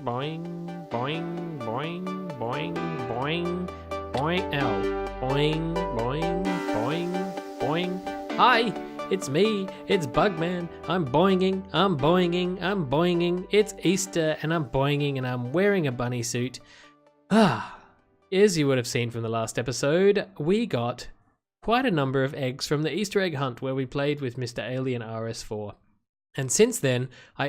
boing, boing, boing, boing, boing, boing, ow, boing, boing, boing, boing. Hi, it's me, it's Bugman. I'm boinging, I'm boinging, I'm boinging. It's Easter and I'm boinging and I'm wearing a bunny suit. As you would have seen from the last episode, we got quite a number of eggs from the Easter egg hunt where we played with Mr. Alien RS4. And since then, I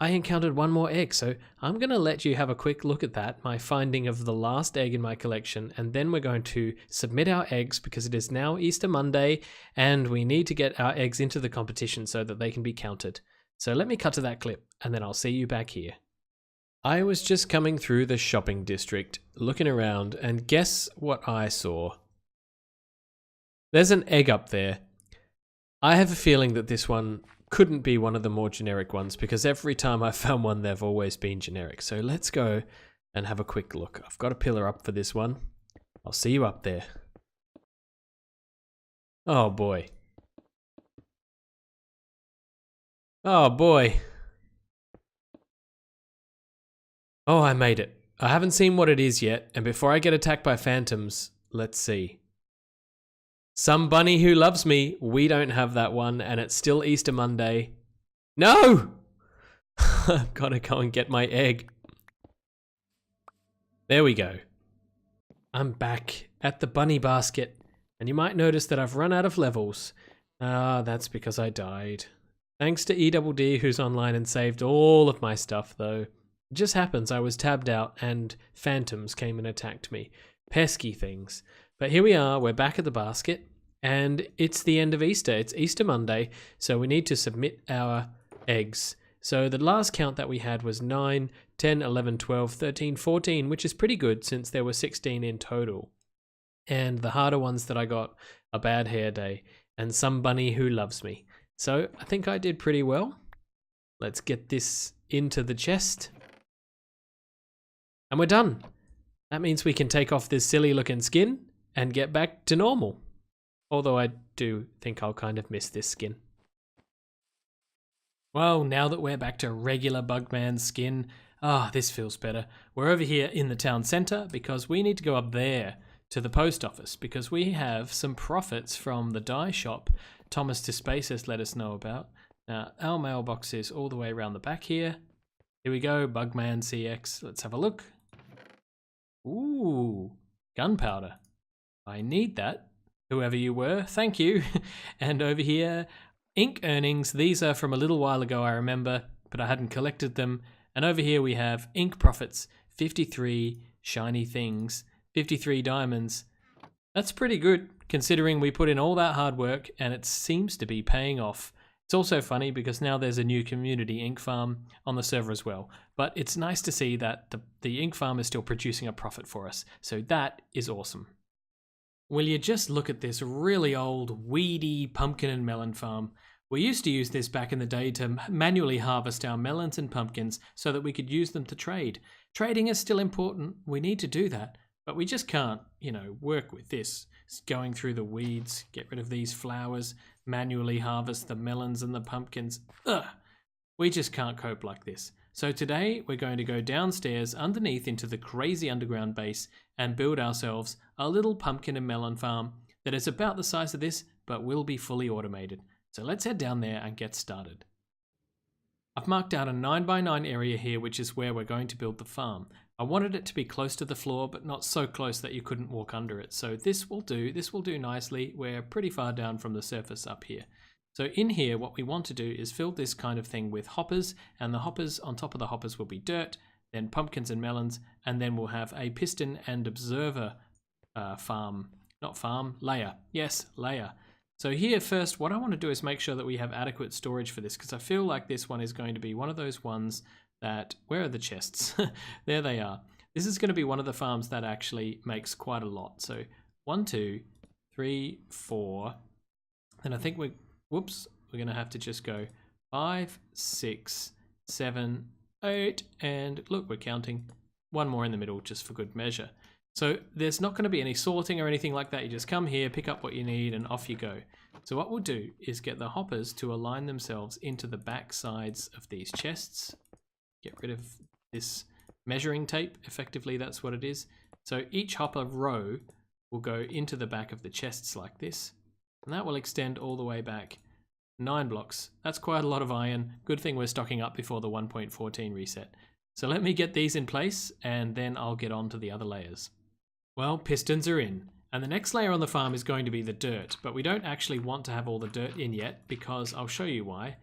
encountered one more egg, so I'm going to let you have a quick look at that, my finding of the last egg in my collection, and then we're going to submit our eggs because it is now Easter Monday and we need to get our eggs into the competition so that they can be counted. So let me cut to that clip and then I'll see you back here. I was just coming through the shopping district, looking around, and guess what I saw? There's an egg up there. I have a feeling that this one couldn't be one of the more generic ones because every time I've found one, they've always been generic. So let's go and have a quick look. I've got a pillar up for this one. I'll see you up there. Oh boy. Oh boy. Oh, I made it. I haven't seen what it is yet, and before I get attacked by phantoms, let's see. Some bunny who loves me. We don't have that one, and it's still Easter Monday. No! I've got to go and get my egg. There we go. I'm back at the bunny basket, and you might notice that I've run out of levels. That's because I died. Thanks to EDD who's online and saved all of my stuff, though. It just happens I was tabbed out and phantoms came and attacked me. Pesky things. But here we are, we're back at the basket, and it's the end of Easter. It's Easter Monday, so we need to submit our eggs. So the last count that we had was 9, 10, 11, 12, 13, 14, which is pretty good since there were 16 in total. And the harder ones that I got are Bad Hair Day and Some Bunny Who Loves Me. So I think I did pretty well. Let's get this into the chest. And we're done. That means we can take off this silly looking skin and get back to normal. Although I do think I'll kind of miss this skin. Well, now that we're back to regular Bugman skin, this feels better. We're over here in the town centre because we need to go up there to the post office because we have some profits from the dye shop Thomas to Space has let us know about. Now, our mailbox is all the way around the back here. Here we go, bugmancx. Let's have a look. Ooh, gunpowder. I need that. Whoever you were, thank you. And over here, ink earnings. These are from a little while ago, I remember, but I hadn't collected them. And over here we have ink profits, 53 shiny things, 53 diamonds. That's pretty good, considering we put in all that hard work and it seems to be paying off. It's also funny because now there's a new community ink farm on the server as well. But it's nice to see that the ink farm is still producing a profit for us. So that is awesome. Will you just look at this really old, weedy pumpkin and melon farm. We used to use this back in the day to manually harvest our melons and pumpkins so that we could use them to trade. Trading is still important. We need to do that. But we just can't, work with this. It's going through the weeds, get rid of these flowers, manually harvest the melons and the pumpkins. Ugh! We just can't cope like this. So today we're going to go downstairs underneath into the crazy underground base and build ourselves a little pumpkin and melon farm that is about the size of this but will be fully automated. So let's head down there and get started. I've marked out a 9x9 area here which is where we're going to build the farm. I wanted it to be close to the floor but not so close that you couldn't walk under it. So this will do nicely. We're pretty far down from the surface up here. So in here, what we want to do is fill this kind of thing with hoppers, and the hoppers, on top of the hoppers will be dirt, then pumpkins and melons, and then we'll have a piston and observer layer. Yes, layer. So here first, what I want to do is make sure that we have adequate storage for this, because I feel like this one is going to be one of those ones that, where are the chests? There they are. This is going to be one of the farms that actually makes quite a lot. So 1, 2, 3, 4, and I think we're going to have to just go 5, 6, 7, 8, and look, we're counting one more in the middle just for good measure. So there's not going to be any sorting or anything like that. You just come here, pick up what you need, and off you go. So what we'll do is get the hoppers to align themselves into the back sides of these chests. get rid of this measuring tape. Effectively, that's what it is. So each hopper row will go into the back of the chests like this, and that will extend all the way back 9 blocks. That's quite a lot of iron. Good thing we're stocking up before the 1.14 reset. So let me get these in place, and then I'll get on to the other layers. Well, pistons are in, and the next layer on the farm is going to be the dirt, but we don't actually want to have all the dirt in yet, because I'll show you why.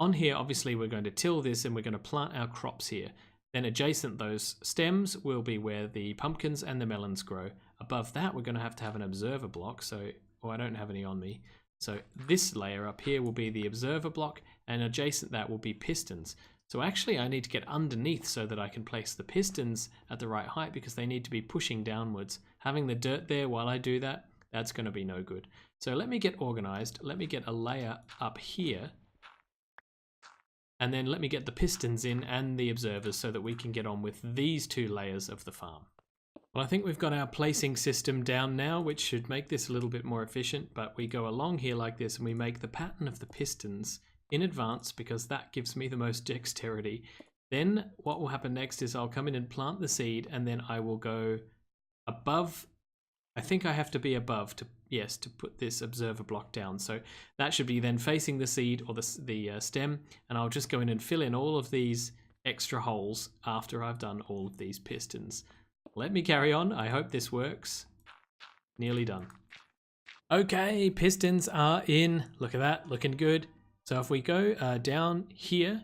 On here, obviously, we're going to till this and we're going to plant our crops here. Then adjacent those stems will be where the pumpkins and the melons grow. Above that, we're going to have an observer block, so, oh, I don't have any on me. So this layer up here will be the observer block, and adjacent that will be pistons. So actually I need to get underneath so that I can place the pistons at the right height, because they need to be pushing downwards. Having the dirt there while I do that, that's going to be no good. So let me get organized. Let me get a layer up here, and then let me get the pistons in and the observers so that we can get on with these 2 layers of the farm. Well, I think we've got our placing system down now, which should make this a little bit more efficient, but we go along here like this and we make the pattern of the pistons in advance, because that gives me the most dexterity. Then what will happen next is I'll come in and plant the seed, and then I will go above. I think I have to be above to put this observer block down. So that should be then facing the seed or the stem, and I'll just go in and fill in all of these extra holes after I've done all of these pistons. Let me carry on. I hope this works. Nearly done. Okay, pistons are in. Look at that, looking good. So if we go down here,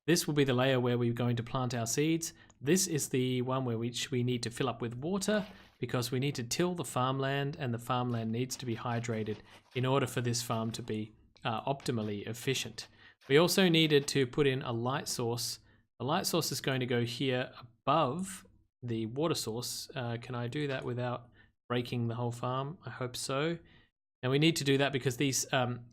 this will be the layer where we're going to plant our seeds. This is the one which we need to fill up with water, because we need to till the farmland, and the farmland needs to be hydrated in order for this farm to be optimally efficient. We also needed to put in a light source. The light source is going to go here above the water source. Can I do that without breaking the whole farm? I hope so. And we need to do that because these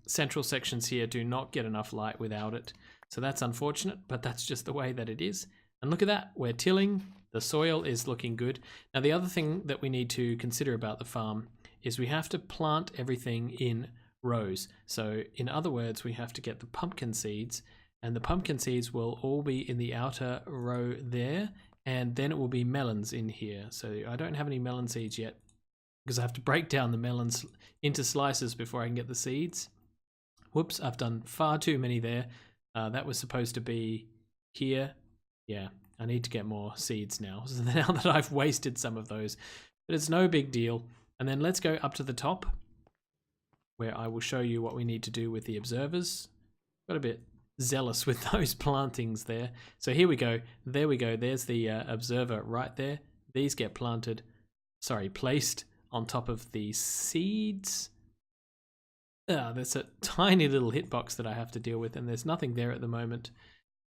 central sections here do not get enough light without it. So that's unfortunate, but that's just the way that it is. And look at that, we're tilling. The soil is looking good. Now the other thing that we need to consider about the farm is we have to plant everything in rows. So in other words, we have to get the pumpkin seeds, and the pumpkin seeds will all be in the outer row there, and then it will be melons in here. So I don't have any melon seeds yet, because I have to break down the melons into slices before I can get the seeds. Whoops, I've done far too many there. That was supposed to be here. Yeah, I need to get more seeds now, so now that I've wasted some of those. But it's no big deal. And then let's go up to the top, where I will show you what we need to do with the observers. Got a bit zealous with those plantings there. So here we go. There we go. There's the observer right there. These get placed on top of the seeds. There's a tiny little hitbox that I have to deal with, and there's nothing there at the moment.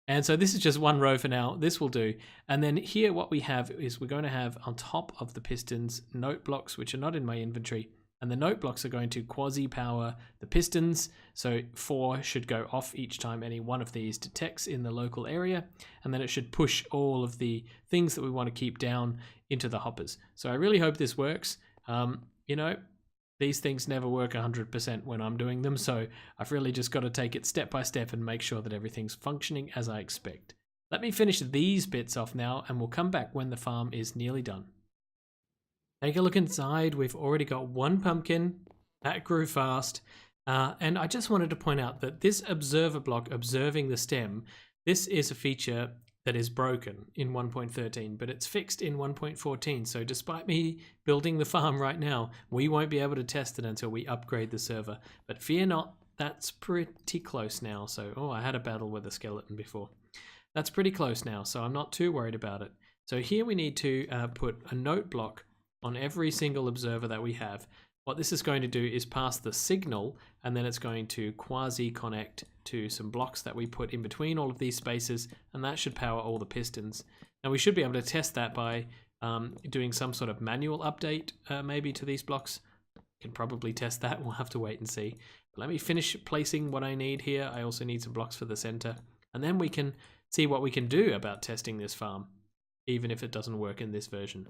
And so this is just one row for now. This will do. And then here what we have is we're going to have on top of the pistons note blocks, which are not in my inventory. And the note blocks are going to quasi-power the pistons. So 4 should go off each time any one of these detects in the local area. And then it should push all of the things that we want to keep down into the hoppers. So I really hope this works. You know, these things never work 100% when I'm doing them, so I've really just got to take it step by step and make sure that everything's functioning as I expect. Let me finish these bits off now, and we'll come back when the farm is nearly done. Take a look inside. We've already got 1 pumpkin. That grew fast. And I just wanted to point out that this observer block observing the stem, this is a feature that is broken in 1.13, but it's fixed in 1.14. So despite me building the farm right now, we won't be able to test it until we upgrade the server. But fear not, that's pretty close now. So, oh, I had a battle with a skeleton before. That's pretty close now, so I'm not too worried about it. So here we need to put a note block on every single observer that we have. What this is going to do is pass the signal, and then it's going to quasi-connect to some blocks that we put in between all of these spaces, and that should power all the pistons. Now we should be able to test that by doing some sort of manual update maybe to these blocks. Can probably test that, we'll have to wait and see. But let me finish placing what I need here. I also need some blocks for the center, and then we can see what we can do about testing this farm, even if it doesn't work in this version.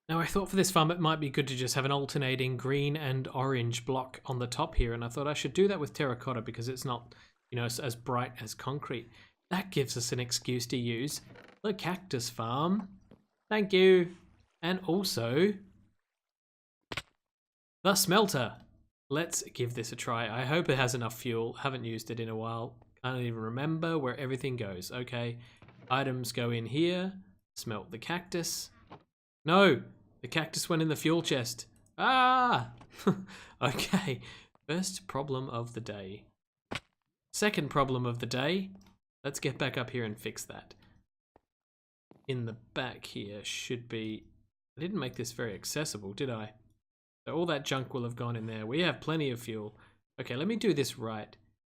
Now I thought for this farm it might be good to just have an alternating green and orange block on the top here, and I thought I should do that with terracotta because it's not, you know, as bright as concrete. That gives us an excuse to use the cactus farm. Thank you. And also the smelter. Let's give this a try. I hope it has enough fuel. Haven't used it in a while. I don't even remember where everything goes. Okay, items go in here. Smelt the cactus. No, the cactus went in the fuel chest. Ah! Okay, first problem of the day. Second problem of the day. Let's get back up here and fix that. In the back here should be... I didn't make this very accessible, did I? So all that junk will have gone in there. We have plenty of fuel. Okay, let me do this right.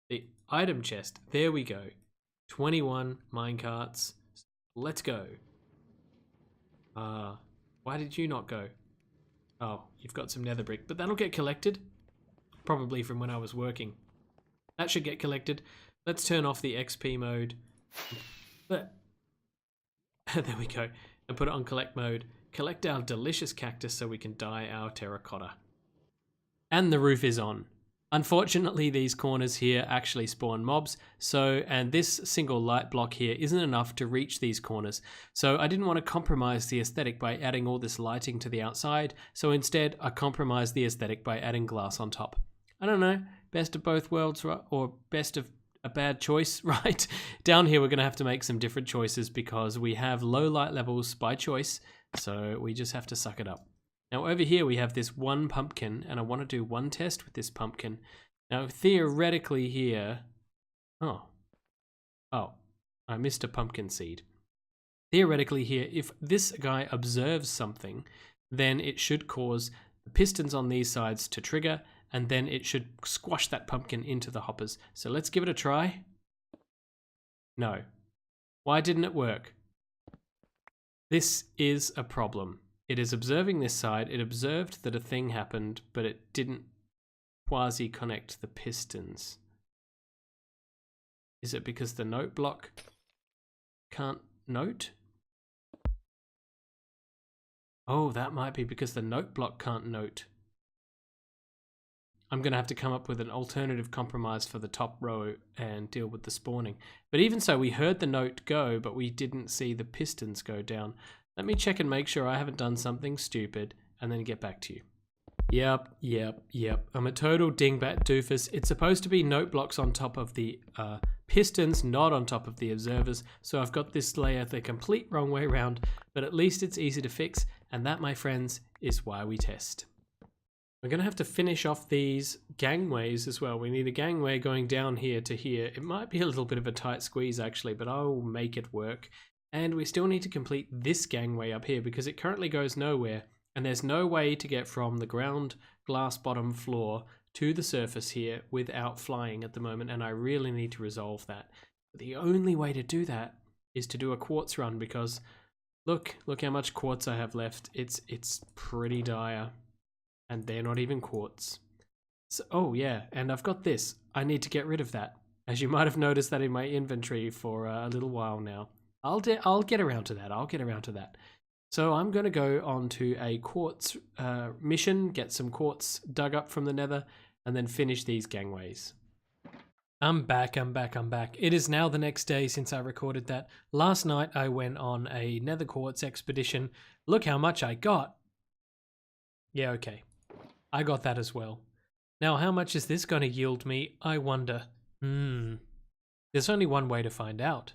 The item chest. There we go. 21 minecarts. Let's go. Why did you not go? Oh, you've got some nether brick, but that'll get collected. Probably from when I was working. That should get collected. Let's turn off the XP mode. There we go. And put it on collect mode. Collect our delicious cactus so we can dye our terracotta. And the roof is on. Unfortunately, these corners here actually spawn mobs, and this single light block here isn't enough to reach these corners. So I didn't want to compromise the aesthetic by adding all this lighting to the outside, so instead I compromised the aesthetic by adding glass on top. I don't know, best of both worlds, or best of a bad choice, right? Down here we're going to have to make some different choices because we have low light levels by choice, so we just have to suck it up. Now over here we have this one pumpkin, and I want to do one test with this pumpkin. Now theoretically here... Oh, I missed a pumpkin seed. Theoretically here, if this guy observes something, then it should cause the pistons on these sides to trigger, and then it should squash that pumpkin into the hoppers. So let's give it a try. No. Why didn't it work? This is a problem. It is observing this side. It observed that a thing happened, but it didn't quasi-connect the pistons. Is it because the note block can't note? Oh, that might be because the note block can't note. I'm going to have to come up with an alternative compromise for the top row and deal with the spawning. But even so, we heard the note go, but we didn't see the pistons go down. Let me check and make sure I haven't done something stupid and then get back to you. Yep. I'm a total dingbat doofus. It's supposed to be note blocks on top of the pistons, not on top of the observers. So I've got this layer the complete wrong way around, but at least it's easy to fix. And that, my friends, is why we test. We're going to have to finish off these gangways as well. We need a gangway going down here to here. It might be a little bit of a tight squeeze actually, but I'll make it work. And we still need to complete this gangway up here because it currently goes nowhere. And there's no way to get from the ground glass bottom floor to the surface here without flying at the moment. And I really need to resolve that. But the only way to do that is to do a quartz run because look how much quartz I have left. It's pretty dire. And they're not even quartz. So, oh yeah, and I've got this. I need to get rid of that. As you might have noticed that in my inventory for a little while now. I'll get around to that. So I'm going to go on to a quartz mission, get some quartz dug up from the nether, and then finish these gangways. I'm back. It is now the next day since I recorded that. Last night I went on a nether quartz expedition. Look how much I got. Yeah, okay. I got that as well. Now, how much is this going to yield me? I wonder. There's only one way to find out.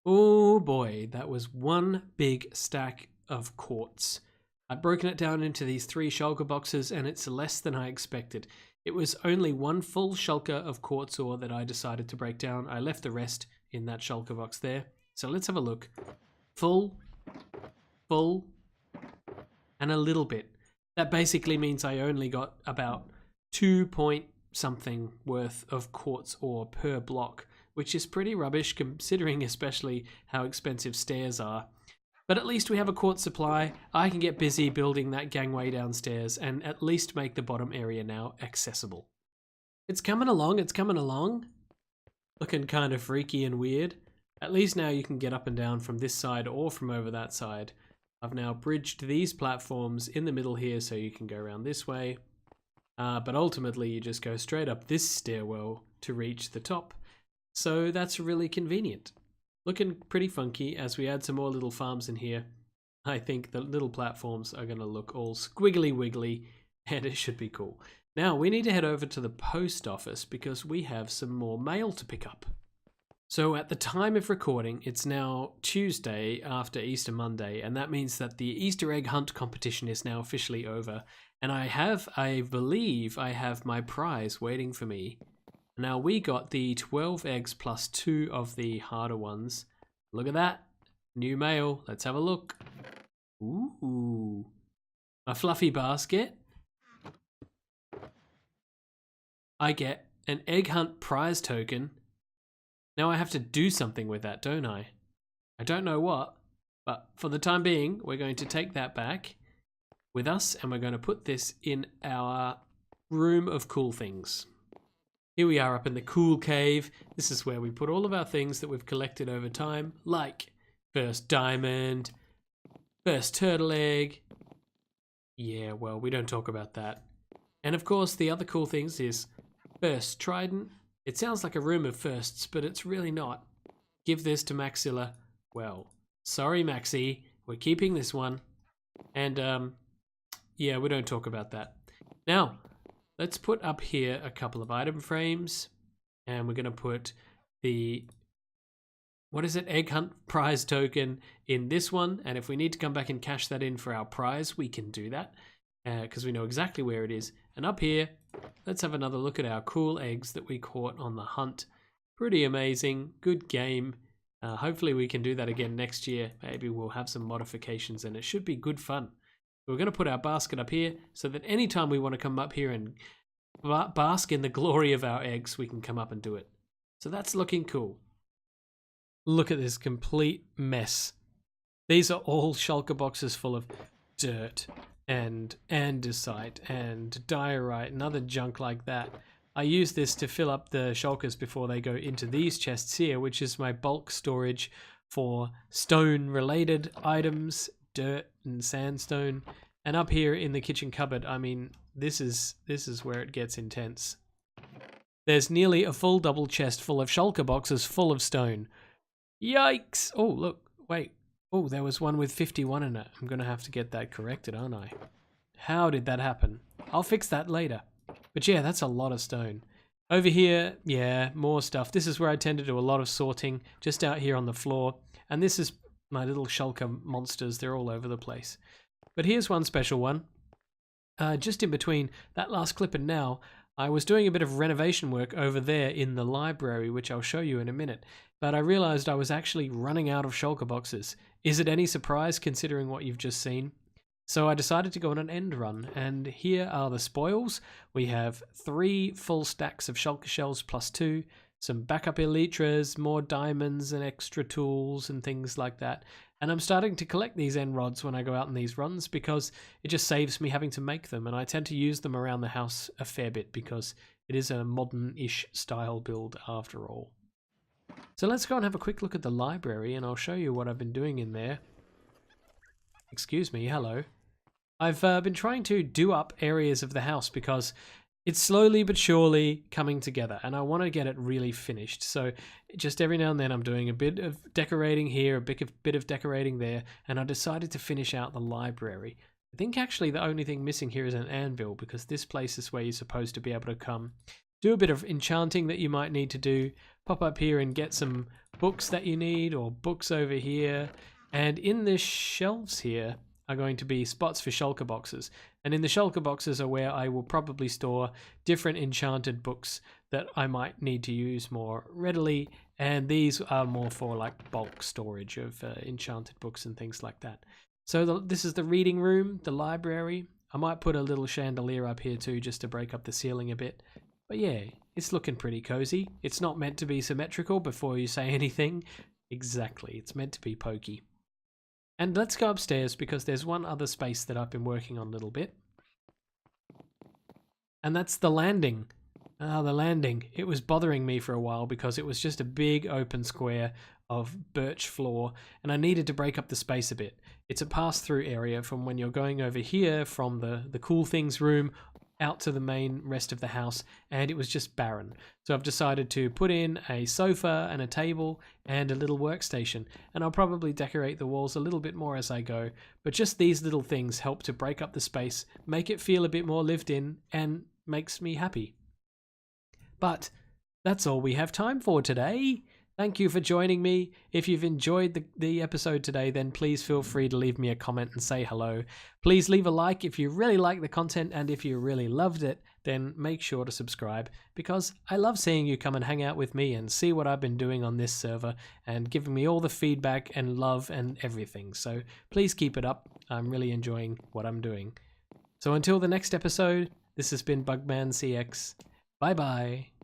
Oh boy, that was one big stack of quartz. I've broken it down into these 3 shulker boxes and it's less than I expected. It was only one full shulker of quartz ore that I decided to break down. I left the rest in that shulker box there. So let's have a look. Full, and a little bit. That basically means I only got about 2 point something worth of quartz ore per block, which is pretty rubbish considering especially how expensive stairs are. But at least we have a quartz supply. I can get busy building that gangway downstairs and at least make the bottom area now accessible. It's coming along. Looking kind of freaky and weird. At least now you can get up and down from this side or from over that side. I've now bridged these platforms in the middle here so you can go around this way. But ultimately you just go straight up this stairwell to reach the top. So that's really convenient. Looking pretty funky as we add some more little farms in here. I think the little platforms are going to look all squiggly wiggly and it should be cool. Now we need to head over to the post office because we have some more mail to pick up. So at the time of recording, it's now Tuesday after Easter Monday, and that means that the Easter egg hunt competition is now officially over. And I believe I have my prize waiting for me. Now we got the 12 eggs plus 2 of the harder ones. Look at that. New mail. Let's have a look. Ooh. A fluffy basket. I get an egg hunt prize token. Now I have to do something with that, don't I? I don't know what, but for the time being, we're going to take that back with us and we're going to put this in our room of cool things. Here we are up in the cool cave. This is where we put all of our things that we've collected over time, like first diamond, first turtle egg. Yeah, well, we don't talk about that. And of course, the other cool things is first trident. It sounds like a room of firsts, but it's really not. Give this to Maxilla. Well, sorry, Maxi. We're keeping this one. And, yeah, we don't talk about that. Now, let's put up here a couple of item frames. And we're going to put the, what is it, egg hunt prize token in this one. And if we need to come back and cash that in for our prize, we can do that. Because we know exactly where it is. And up here, let's have another look at our cool eggs that we caught on the hunt. Pretty amazing, good game. Hopefully we can do that again next year. Maybe we'll have some modifications and it should be good fun. We're going to put our basket up here so that anytime we want to come up here and bask in the glory of our eggs, we can come up and do it. So that's looking cool. Look at this complete mess. These are all shulker boxes full of dirt and andesite and diorite and other junk like that. I use this to fill up the shulkers before they go into these chests here, which is my bulk storage for stone related items, dirt and sandstone. And up here in the kitchen cupboard, I mean, this is where it gets intense. There's nearly a full double chest full of shulker boxes full of stone. Yikes! Oh, look, wait. Oh, there was one with 51 in it. I'm going to have to get that corrected, aren't I? How did that happen? I'll fix that later. But yeah, that's a lot of stone. Over here, yeah, more stuff. This is where I tend to do a lot of sorting, just out here on the floor. And this is my little shulker monsters. They're all over the place. But here's one special one. Just in between that last clip and now, I was doing a bit of renovation work over there in the library, which I'll show you in a minute. But I realized I was actually running out of shulker boxes. Is it any surprise considering what you've just seen? So I decided to go on an end run, and here are the spoils. We have 3 full stacks of shulker shells plus 2, some backup elytras, more diamonds and extra tools and things like that. And I'm starting to collect these end rods when I go out on these runs because it just saves me having to make them, and I tend to use them around the house a fair bit because it is a modern-ish style build after all. So let's go and have a quick look at the library and I'll show you what I've been doing in there. Excuse me, hello. I've been trying to do up areas of the house because it's slowly but surely coming together and I want to get it really finished. So just every now and then I'm doing a bit of decorating here, a bit of decorating there, and I decided to finish out the library. I think actually the only thing missing here is an anvil because this place is where you're supposed to be able to come do a bit of enchanting that you might need to do, pop up here and get some books that you need or books over here. And in the shelves here are going to be spots for shulker boxes. And in the shulker boxes are where I will probably store different enchanted books that I might need to use more readily. And these are more for like bulk storage of enchanted books and things like that. So this is the reading room, the library. I might put a little chandelier up here too just to break up the ceiling a bit. But yeah, it's looking pretty cozy. It's not meant to be symmetrical before you say anything. Exactly, it's meant to be pokey. And let's go upstairs because there's one other space that I've been working on a little bit. And that's the landing. The landing. It was bothering me for a while because it was just a big open square of birch floor, and I needed to break up the space a bit. It's a pass-through area from when you're going over here from the cool things room out to the main rest of the house, and it was just barren. So I've decided to put in a sofa and a table and a little workstation, and I'll probably decorate the walls a little bit more as I go, but just these little things help to break up the space, make it feel a bit more lived in, and makes me happy. But that's all we have time for today. Thank you for joining me. If you've enjoyed the episode today, then please feel free to leave me a comment and say hello. Please leave a like if you really like the content, and if you really loved it, then make sure to subscribe, because I love seeing you come and hang out with me and see what I've been doing on this server and giving me all the feedback and love and everything. So please keep it up. I'm really enjoying what I'm doing. So until the next episode, this has been bugmancx. Bye bye.